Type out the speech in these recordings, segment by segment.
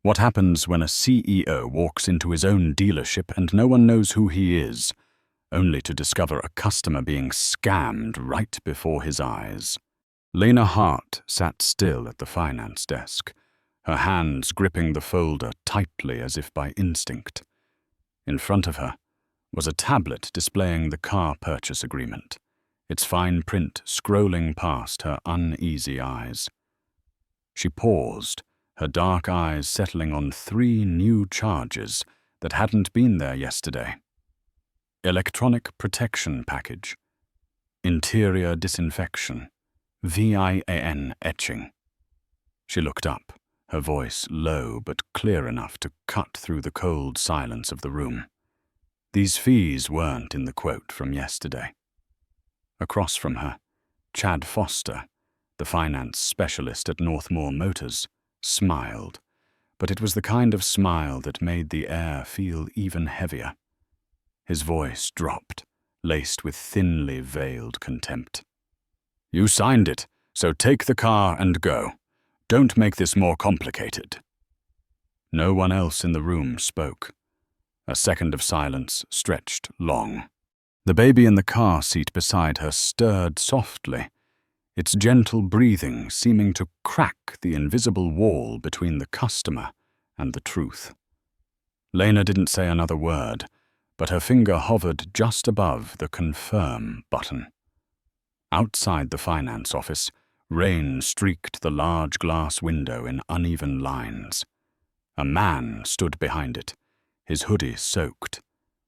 What happens when a CEO walks into his own dealership and no one knows who he is, only to discover a customer being scammed right before his eyes? Lena Hart sat still at the finance desk, her hands gripping the folder tightly as if by instinct. In front of her was a tablet displaying the car purchase agreement, its fine print scrolling past her uneasy eyes. She paused, her dark eyes settling on 3 new charges that hadn't been there yesterday. Electronic protection package, interior disinfection, VIAN etching. She looked up, her voice low but clear enough to cut through the cold silence of the room. These fees weren't in the quote from yesterday. Across from her, Chad Foster, the finance specialist at Northmore Motors, smiled, but it was the kind of smile that made the air feel even heavier. His voice dropped, laced with thinly veiled contempt. "You signed it, so take the car and go. Don't make this more complicated." No one else in the room spoke. A second of silence stretched long. The baby in the car seat beside her stirred softly, its gentle breathing seeming to crack the invisible wall between the customer and the truth. Lena didn't say another word, but her finger hovered just above the confirm button. Outside the finance office, rain streaked the large glass window in uneven lines. A man stood behind it, his hoodie soaked,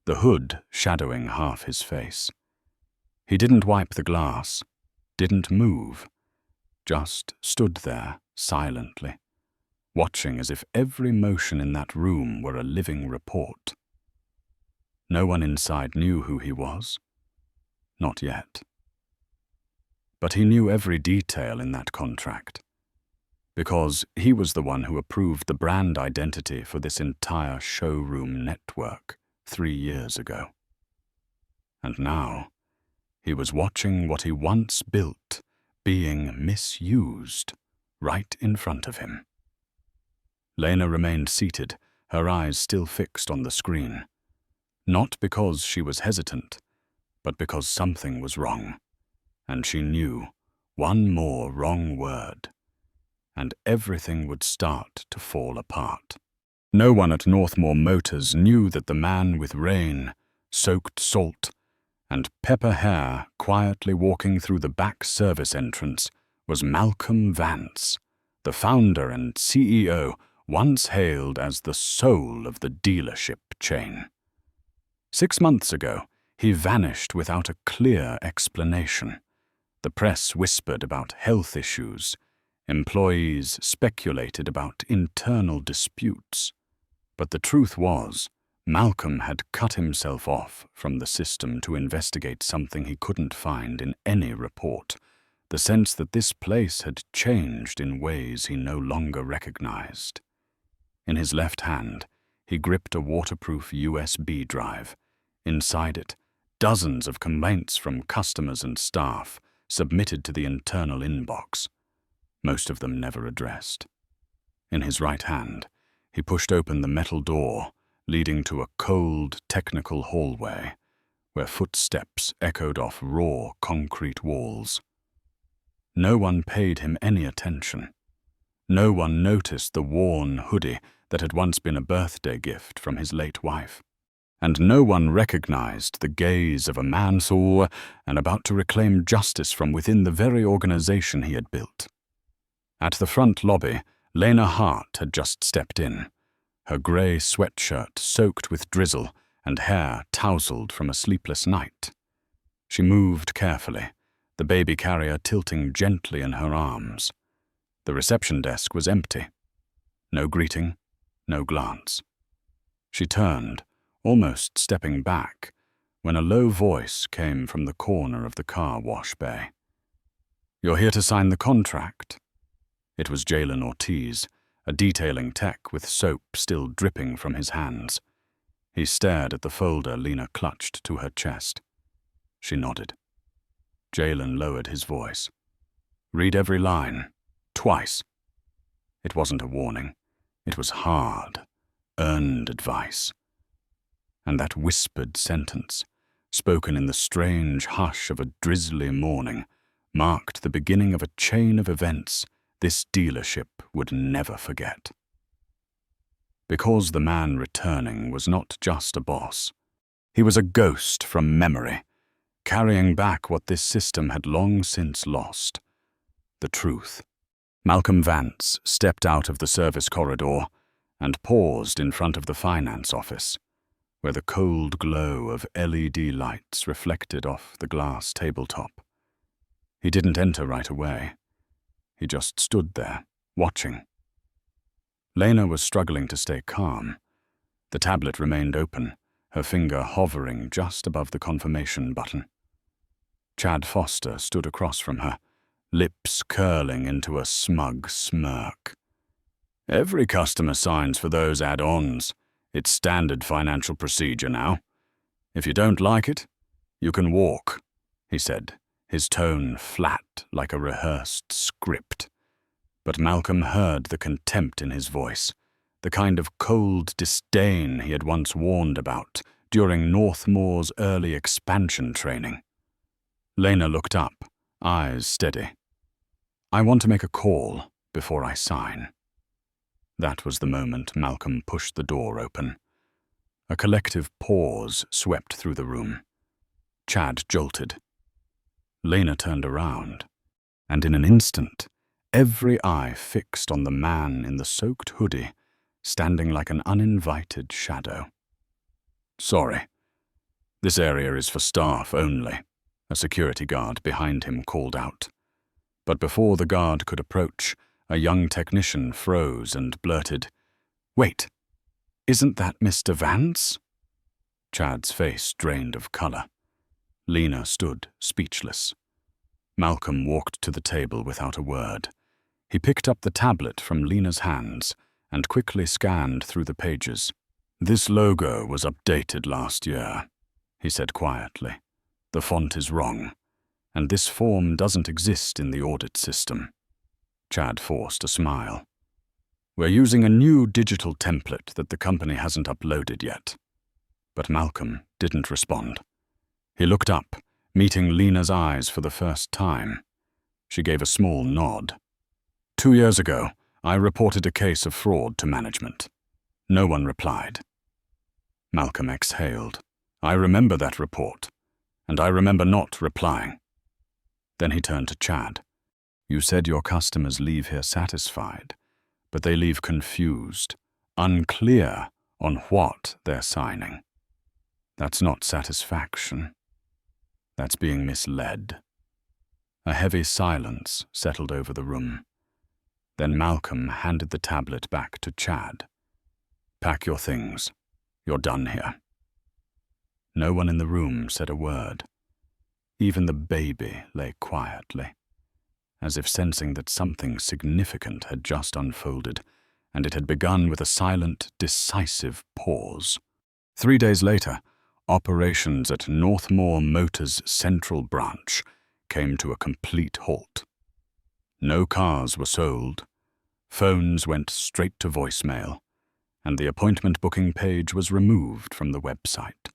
the hood shadowing half his face. He didn't wipe the glass, didn't move, just stood there silently, watching as if every motion in that room were a living report. No one inside knew who he was. Not yet. But he knew every detail in that contract, because he was the one who approved the brand identity for this entire showroom network 3 years ago. And now, he was watching what he once built being misused right in front of him. Lena remained seated, her eyes still fixed on the screen. Not because she was hesitant, but because something was wrong. And she knew one more wrong word, and everything would start to fall apart. No one at Northmore Motors knew that the man with rain, soaked salt, and pepper hair quietly walking through the back service entrance was Malcolm Vance, the founder and CEO once hailed as the soul of the dealership chain. 6 months ago, he vanished without a clear explanation. The press whispered about health issues. Employees speculated about internal disputes. But the truth was, Malcolm had cut himself off from the system to investigate something he couldn't find in any report, the sense that this place had changed in ways he no longer recognized. In his left hand, he gripped a waterproof USB drive. Inside it, dozens of complaints from customers and staff submitted to the internal inbox, most of them never addressed. In his right hand, he pushed open the metal door leading to a cold, technical hallway where footsteps echoed off raw concrete walls. No one paid him any attention. No one noticed the worn hoodie that had once been a birthday gift from his late wife. And no one recognized the gaze of a man sore and about to reclaim justice from within the very organization he had built. At the front lobby, Lena Hart had just stepped in, her grey sweatshirt soaked with drizzle and hair tousled from a sleepless night. She moved carefully, the baby carrier tilting gently in her arms. The reception desk was empty. No greeting, no glance. She turned, almost stepping back, when a low voice came from the corner of the car wash bay. "You're here to sign the contract?" It was Jalen Ortiz, a detailing tech with soap still dripping from his hands. He stared at the folder Lena clutched to her chest. She nodded. Jalen lowered his voice. "Read every line. Twice." It wasn't a warning. It was hard, earned advice. And that whispered sentence, spoken in the strange hush of a drizzly morning, marked the beginning of a chain of events this dealership would never forget. Because the man returning was not just a boss. He was a ghost from memory, carrying back what this system had long since lost: the truth. Malcolm Vance stepped out of the service corridor and paused in front of the finance office, where the cold glow of LED lights reflected off the glass tabletop. He didn't enter right away. He just stood there, watching. Lena was struggling to stay calm. The tablet remained open, her finger hovering just above the confirmation button. Chad Foster stood across from her, lips curling into a smug smirk. "Every customer signs for those add-ons. It's standard financial procedure now. If you don't like it, you can walk," he said, his tone flat like a rehearsed script. But Malcolm heard the contempt in his voice, the kind of cold disdain he had once warned about during Northmoor's early expansion training. Lena looked up, eyes steady. "I want to make a call before I sign." That was the moment Malcolm pushed the door open. A collective pause swept through the room. Chad jolted. Lena turned around, and in an instant, every eye fixed on the man in the soaked hoodie, standing like an uninvited shadow. "Sorry. This area is for staff only," a security guard behind him called out. But before the guard could approach, a young technician froze and blurted, "Wait, isn't that Mr. Vance?" Chad's face drained of color. Lena stood speechless. Malcolm walked to the table without a word. He picked up the tablet from Lena's hands and quickly scanned through the pages. "This logo was updated last year," he said quietly. "The font is wrong, and this form doesn't exist in the audit system." Chad forced a smile. "We're using a new digital template that the company hasn't uploaded yet." But Malcolm didn't respond. He looked up, meeting Lena's eyes for the first time. She gave a small nod. "2 years ago, I reported a case of fraud to management. No one replied." Malcolm exhaled. "I remember that report, and I remember not replying." Then he turned to Chad. "You said your customers leave here satisfied, but they leave confused, unclear on what they're signing. That's not satisfaction. That's being misled." A heavy silence settled over the room. Then Malcolm handed the tablet back to Chad. "Pack your things. You're done here." No one in the room said a word. Even the baby lay quietly, as if sensing that something significant had just unfolded, and it had begun with a silent, decisive pause. 3 days later, operations at Northmoor Motors' Central Branch came to a complete halt. No cars were sold, phones went straight to voicemail, and the appointment booking page was removed from the website.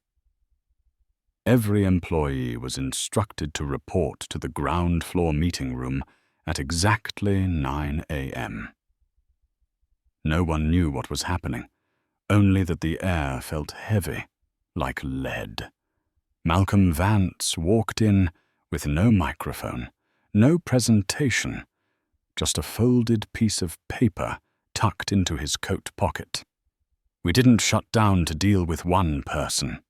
Every employee was instructed to report to the ground floor meeting room at exactly 9 a.m. No one knew what was happening, only that the air felt heavy, like lead. Malcolm Vance walked in with no microphone, no presentation, just a folded piece of paper tucked into his coat pocket. "We didn't shut down to deal with one person,"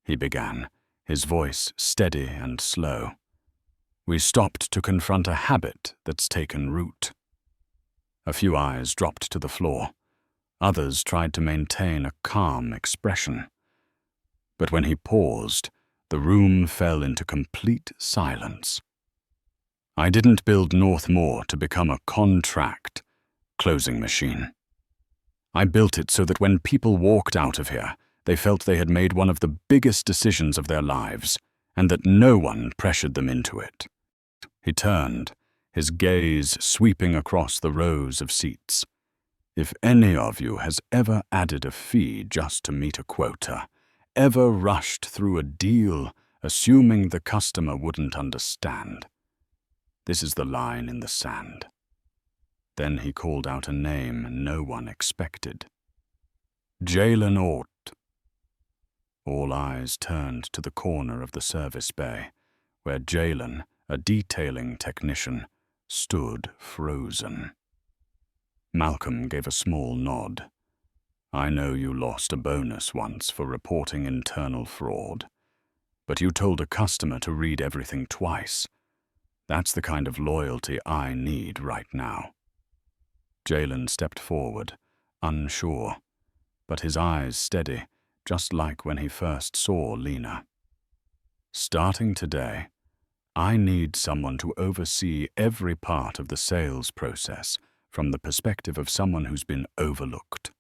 he began, his voice steady and slow. "We stopped to confront a habit that's taken root." A few eyes dropped to the floor. Others tried to maintain a calm expression. But when he paused, the room fell into complete silence. "I didn't build Northmoor to become a contract closing machine. I built it so that when people walked out of here, they felt they had made one of the biggest decisions of their lives, and that no one pressured them into it." He turned, his gaze sweeping across the rows of seats. If any of you has ever added a fee just to meet a quota, ever rushed through a deal assuming the customer wouldn't understand, this is the line in the sand. Then he called out a name no one expected. Jalen Ort. All eyes turned to the corner of the service bay, where Jalen, a detailing technician, stood frozen. Malcolm gave a small nod. I know you lost a bonus once for reporting internal fraud, but you told a customer to read everything twice. That's the kind of loyalty I need right now. Jalen stepped forward, unsure, but his eyes steady, just like when he first saw Lena. Starting today, I need someone to oversee every part of the sales process from the perspective of someone who's been overlooked.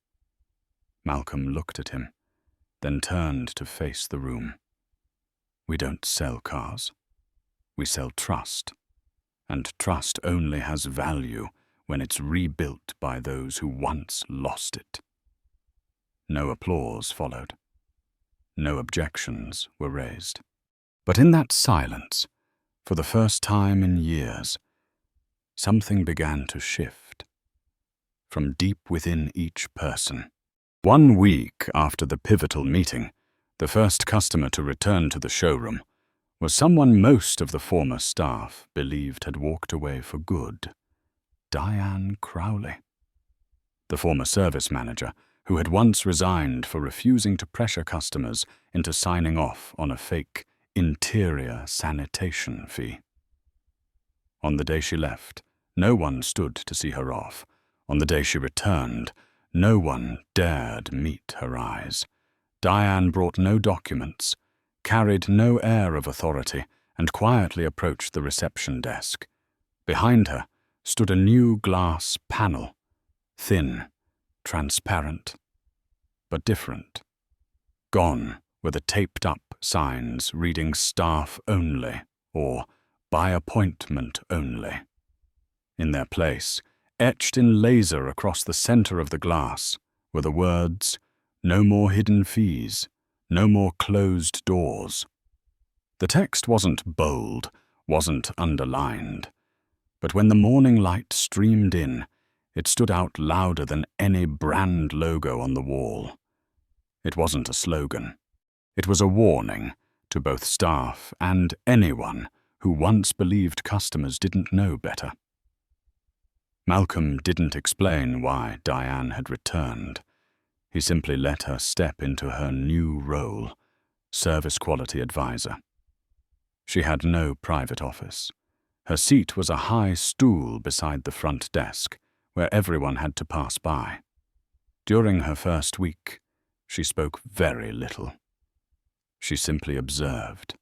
Malcolm looked at him, then turned to face the room. We don't sell cars. We sell trust. And trust only has value when it's rebuilt by those who once lost it. No applause followed. No objections were raised. But in that silence, for the first time in years, something began to shift. From deep within each person. 1 week after the pivotal meeting, the first customer to return to the showroom was someone most of the former staff believed had walked away for good. Diane Crowley. The former service manager, who had once resigned for refusing to pressure customers into signing off on a fake interior sanitation fee. On the day she left, no one stood to see her off. On the day she returned, no one dared meet her eyes. Diane brought no documents, carried no air of authority, and quietly approached the reception desk. Behind her stood a new glass panel, thin, transparent, but different. Gone were the taped-up signs reading staff only or by appointment only. In their place, etched in laser across the center of the glass, were the words, no more hidden fees, no more closed doors. The text wasn't bold, wasn't underlined, but when the morning light streamed in, it stood out louder than any brand logo on the wall. It wasn't a slogan. It was a warning to both staff and anyone who once believed customers didn't know better. Malcolm didn't explain why Diane had returned. He simply let her step into her new role, service quality advisor. She had no private office. Her seat was a high stool beside the front desk, where everyone had to pass by. During her first week, she spoke very little. She simply observed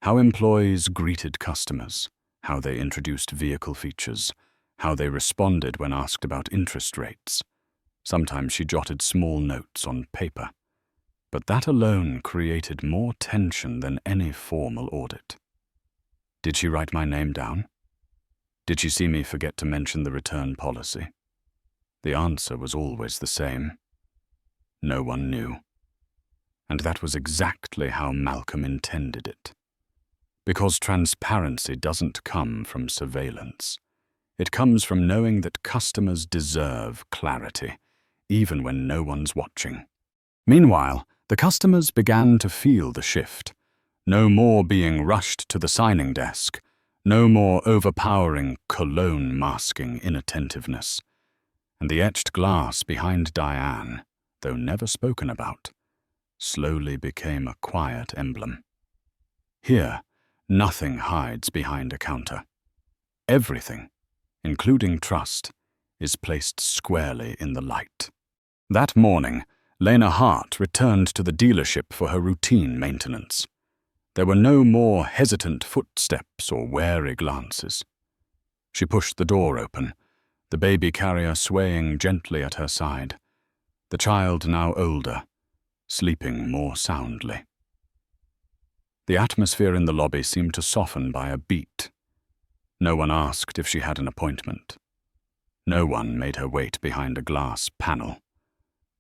how employees greeted customers, how they introduced vehicle features, how they responded when asked about interest rates. Sometimes she jotted small notes on paper, but that alone created more tension than any formal audit. Did she write my name down? Did she see me forget to mention the return policy? The answer was always the same. No one knew. And that was exactly how Malcolm intended it. Because transparency doesn't come from surveillance. It comes from knowing that customers deserve clarity, even when no one's watching. Meanwhile, the customers began to feel the shift. No more being rushed to the signing desk. No more overpowering cologne masking inattentiveness. And the etched glass behind Diane, though never spoken about, slowly became a quiet emblem. Here, nothing hides behind a counter. Everything, including trust, is placed squarely in the light. That morning, Lena Hart returned to the dealership for her routine maintenance. There were no more hesitant footsteps or wary glances. She pushed the door open, the baby carrier swaying gently at her side, the child now older, sleeping more soundly. The atmosphere in the lobby seemed to soften by a beat. No one asked if she had an appointment. No one made her wait behind a glass panel.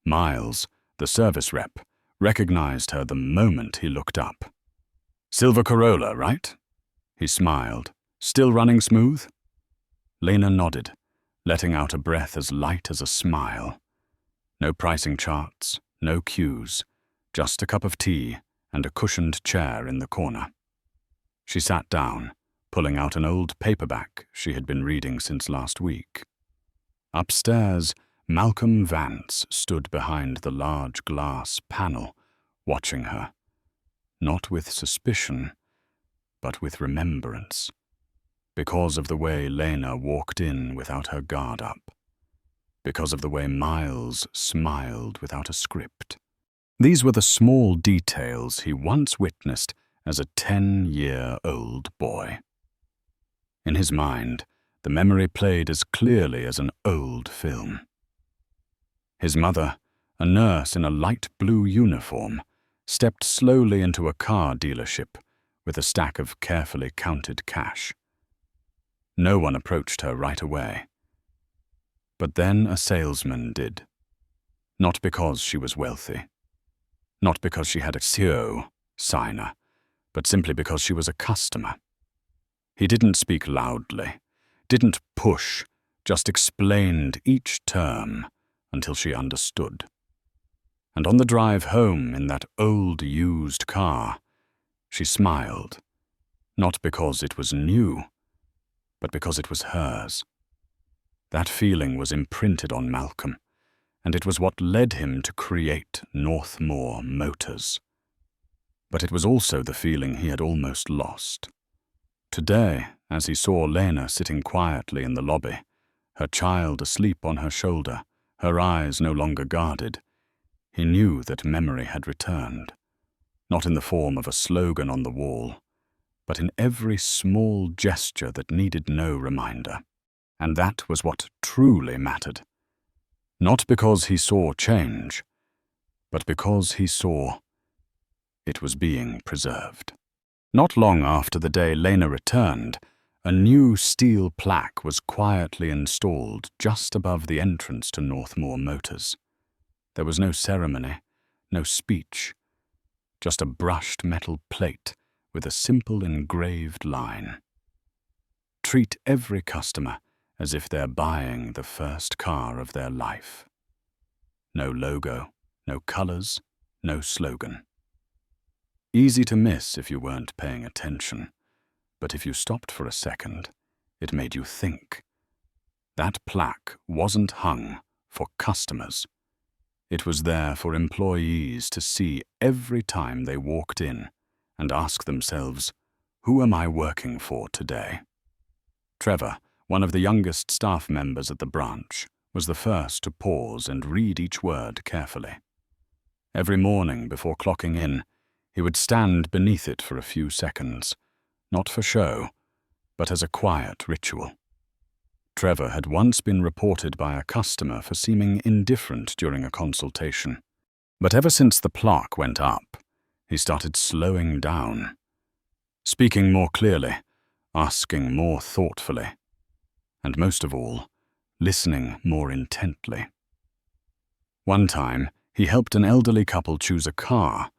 Miles, the service rep, recognized her the moment he looked up. "Silver Corolla, right?" He smiled. "Still running smooth?" Lena nodded, letting out a breath as light as a smile. No pricing charts, no cues, just a cup of tea and a cushioned chair in the corner. She sat down, pulling out an old paperback she had been reading since last week. Upstairs, Malcolm Vance stood behind the large glass panel, watching her, not with suspicion, but with remembrance, because of the way Lena walked in without her guard up, because of the way Miles smiled without a script. These were the small details he once witnessed as a 10-year-old boy. In his mind, the memory played as clearly as an old film. His mother, a nurse in a light blue uniform, stepped slowly into a car dealership with a stack of carefully counted cash. No one approached her right away. But then a salesman did. Not because she was wealthy. Not because she had a CO signer, but simply because she was a customer. He didn't speak loudly, didn't push, just explained each term until she understood. And on the drive home in that old used car, she smiled, not because it was new, but because it was hers. That feeling was imprinted on Malcolm, and it was what led him to create Northmore Motors. But it was also the feeling he had almost lost. Today, as he saw Lena sitting quietly in the lobby, her child asleep on her shoulder, her eyes no longer guarded, he knew that memory had returned, not in the form of a slogan on the wall, but in every small gesture that needed no reminder. And that was what truly mattered. Not because he saw change, but because he saw it was being preserved. Not long after the day Lena returned, a new steel plaque was quietly installed just above the entrance to Northmore Motors. There was no ceremony, no speech, just a brushed metal plate with a simple engraved line. Treat every customer as if they're buying the first car of their life. No logo, no colors, no slogan. Easy to miss if you weren't paying attention, but if you stopped for a second, it made you think. That plaque wasn't hung for customers. It was there for employees to see every time they walked in and ask themselves, "Who am I working for today?" Trevor, one of the youngest staff members at the branch, was the first to pause and read each word carefully. Every morning before clocking in, he would stand beneath it for a few seconds, not for show, but as a quiet ritual. Trevor had once been reported by a customer for seeming indifferent during a consultation, but ever since the plaque went up, he started slowing down, speaking more clearly, asking more thoughtfully, and most of all, listening more intently. One time, he helped an elderly couple choose a car.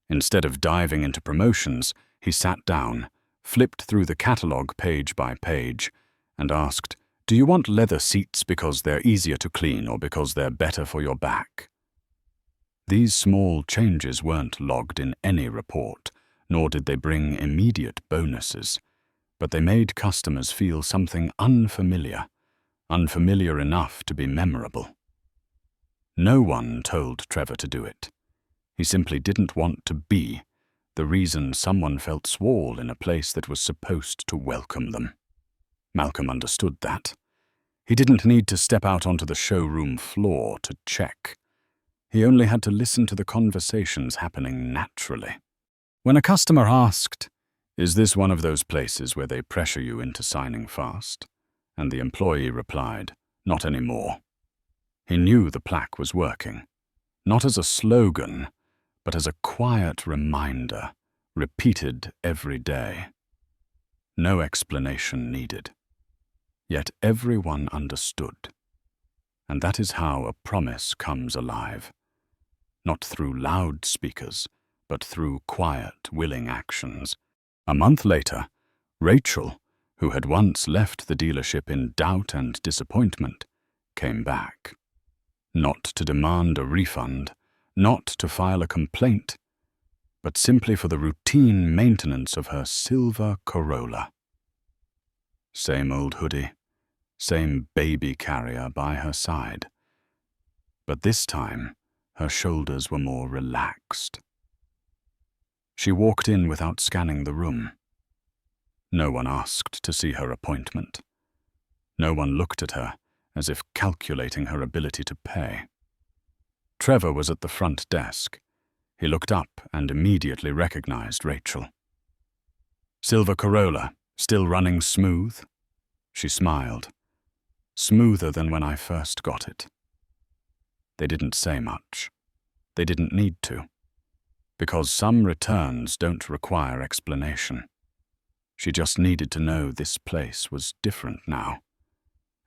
Instead of diving into promotions, he sat down, flipped through the catalog page by page, and asked, "Do you want leather seats because they're easier to clean or because they're better for your back?" These small changes weren't logged in any report, nor did they bring immediate bonuses, but they made customers feel something unfamiliar enough to be memorable. No one told Trevor to do it. He simply didn't want to be the reason someone felt small in a place that was supposed to welcome them. Malcolm understood that. He didn't need to step out onto the showroom floor to check. He only had to listen to the conversations happening naturally. When a customer asked, "Is this one of those places where they pressure you into signing fast?" and the employee replied, "Not anymore," he knew the plaque was working, not as a slogan, but as a quiet reminder, repeated every day. No explanation needed. Yet everyone understood. And that is how a promise comes alive. Not through loudspeakers, but through quiet, willing actions. A month later, Rachel, who had once left the dealership in doubt and disappointment, came back. Not to demand a refund, not to file a complaint, but simply for the routine maintenance of her silver Corolla. Same old hoodie, same baby carrier by her side. But this time, her shoulders were more relaxed. She walked in without scanning the room. No one asked to see her appointment. No one looked at her as if calculating her ability to pay. Trevor was at the front desk. He looked up and immediately recognized Rachel. "Silver Corolla, still running smooth?" She smiled. "Smoother than when I first got it." They didn't say much. They didn't need to, because some returns don't require explanation. She just needed to know this place was different now.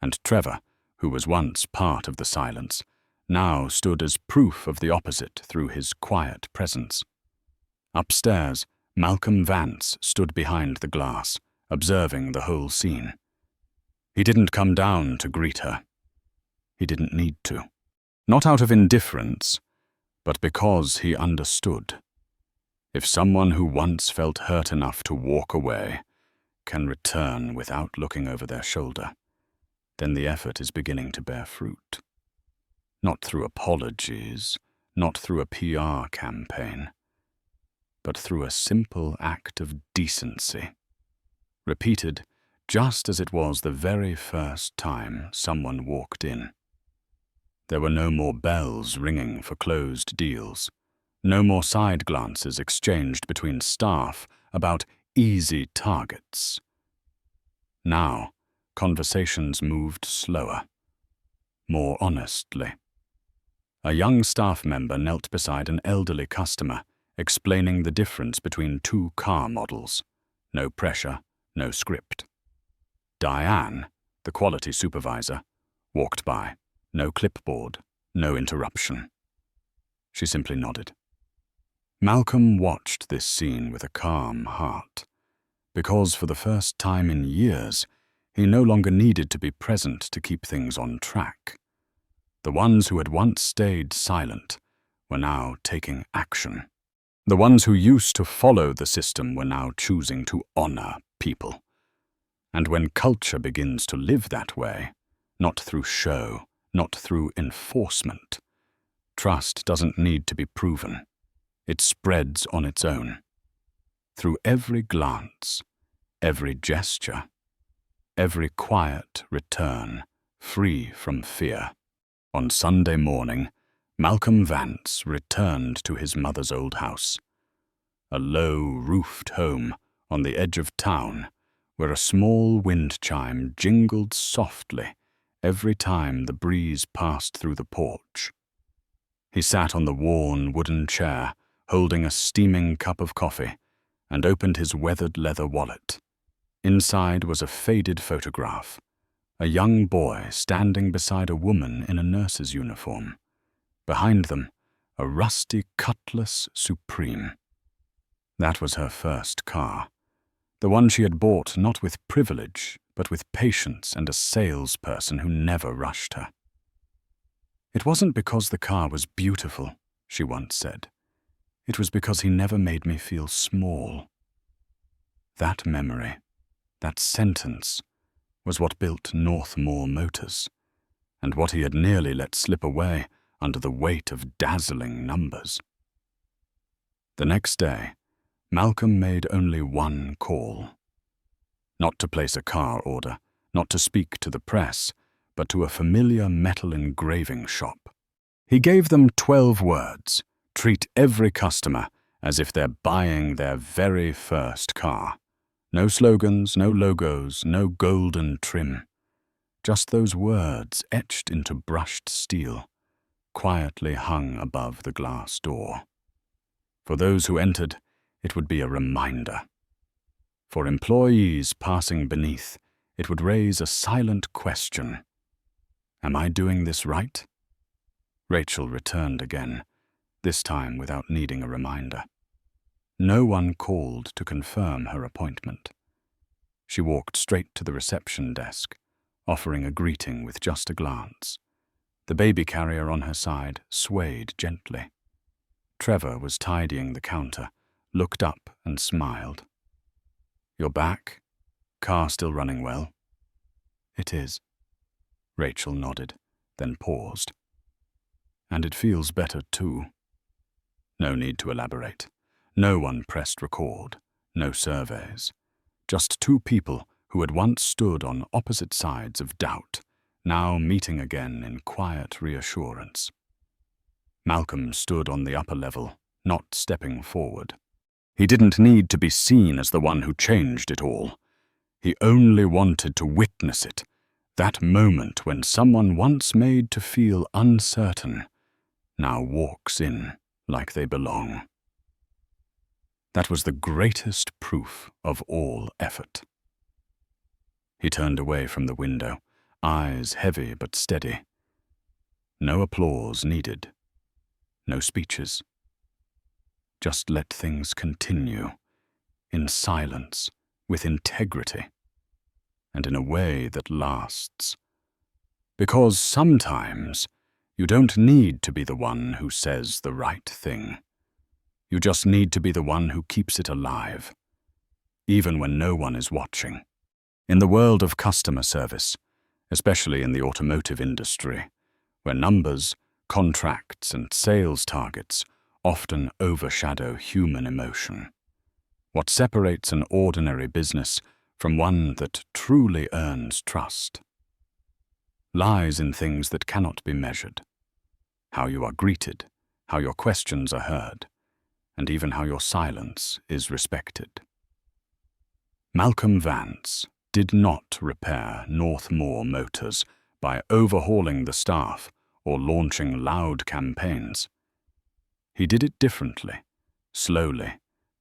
And Trevor, who was once part of the silence, now stood as proof of the opposite through his quiet presence. Upstairs, Malcolm Vance stood behind the glass, observing the whole scene. He didn't come down to greet her. He didn't need to. Not out of indifference, but because he understood. If someone who once felt hurt enough to walk away can return without looking over their shoulder, then the effort is beginning to bear fruit. Not through apologies, not through a PR campaign, but through a simple act of decency, repeated just as it was the very first time someone walked in. There were no more bells ringing for closed deals, no more side glances exchanged between staff about easy targets. Now, conversations moved slower, more honestly. A young staff member knelt beside an elderly customer, explaining the difference between two car models. No pressure, no script. Diane, the quality supervisor, walked by. No clipboard, no interruption. She simply nodded. Malcolm watched this scene with a calm heart, because for the first time in years, he no longer needed to be present to keep things on track. The ones who had once stayed silent were now taking action. The ones who used to follow the system were now choosing to honor people. And when culture begins to live that way, not through show, not through enforcement, trust doesn't need to be proven. It spreads on its own. Through every glance, every gesture, every quiet return, free from fear. On Sunday morning, Malcolm Vance returned to his mother's old house, a low-roofed home on the edge of town where a small wind chime jingled softly every time the breeze passed through the porch. He sat on the worn wooden chair, holding a steaming cup of coffee, and opened his weathered leather wallet. Inside was a faded photograph, a young boy standing beside a woman in a nurse's uniform. Behind them, a rusty Cutlass Supreme. That was her first car, the one she had bought not with privilege, but with patience and a salesperson who never rushed her. "It wasn't because the car was beautiful," she once said. "It was because he never made me feel small." That memory, that sentence, was what built Northmore Motors, and what he had nearly let slip away under the weight of dazzling numbers. The next day, Malcolm made only one call. Not to place a car order, not to speak to the press, but to a familiar metal engraving shop. He gave them 12 words: treat every customer as if they're buying their very first car. No slogans, no logos, no golden trim. Just those words etched into brushed steel, quietly hung above the glass door. For those who entered, it would be a reminder. For employees passing beneath, it would raise a silent question. Am I doing this right? Rachel returned again, this time without needing a reminder. No one called to confirm her appointment. She walked straight to the reception desk, offering a greeting with just a glance. The baby carrier on her side swayed gently. Trevor was tidying the counter, looked up and smiled. "You're back? Car still running well?" "It is." Rachel nodded, then paused. "And it feels better too." No need to elaborate. No one pressed record, no surveys. Just two people who had once stood on opposite sides of doubt, now meeting again in quiet reassurance. Malcolm stood on the upper level, not stepping forward. He didn't need to be seen as the one who changed it all. He only wanted to witness it, that moment when someone once made to feel uncertain now walks in like they belong. That was the greatest proof of all effort. He turned away from the window, eyes heavy but steady. No applause needed. No speeches. Just let things continue, in silence, with integrity, and in a way that lasts. Because sometimes you don't need to be the one who says the right thing. You just need to be the one who keeps it alive, even when no one is watching. In the world of customer service, especially in the automotive industry, where numbers, contracts, and sales targets often overshadow human emotion, what separates an ordinary business from one that truly earns trust lies in things that cannot be measured. How you are greeted, how your questions are heard, and even how your silence is respected. Malcolm Vance did not repair Northmore Motors by overhauling the staff or launching loud campaigns. He did it differently, slowly,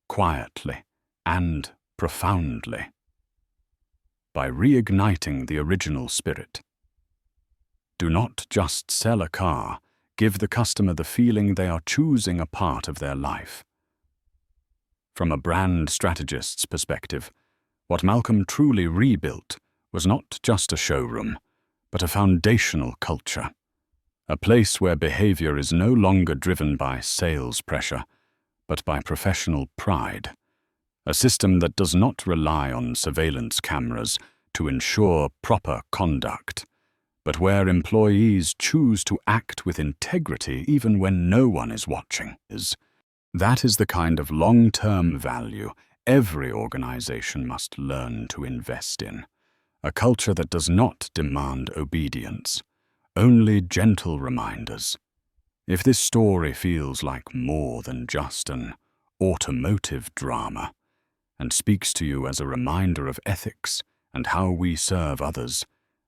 quietly, and profoundly. By reigniting the original spirit. Do not just sell a car, give the customer the feeling they are choosing a part of their life. From a brand strategist's perspective, what Malcolm truly rebuilt was not just a showroom, but a foundational culture. A place where behavior is no longer driven by sales pressure, but by professional pride. A system that does not rely on surveillance cameras to ensure proper conduct, but where employees choose to act with integrity even when no one is watching. That is the kind of long-term value every organization must learn to invest in. A culture that does not demand obedience, only gentle reminders. If this story feels like more than just an automotive drama and speaks to you as a reminder of ethics and how we serve others,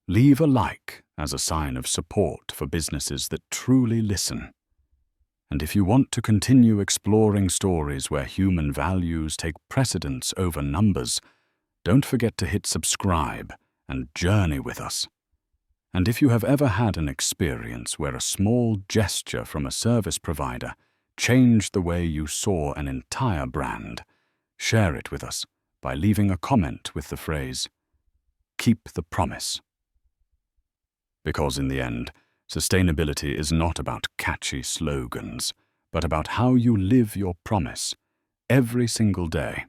leave a like as a sign of support for businesses that truly listen. And if you want to continue exploring stories where human values take precedence over numbers, don't forget to hit subscribe and journey with us. And if you have ever had an experience where a small gesture from a service provider changed the way you saw an entire brand, share it with us by leaving a comment with the phrase, "Keep the promise." Because in the end, sustainability is not about catchy slogans, but about how you live your promise every single day.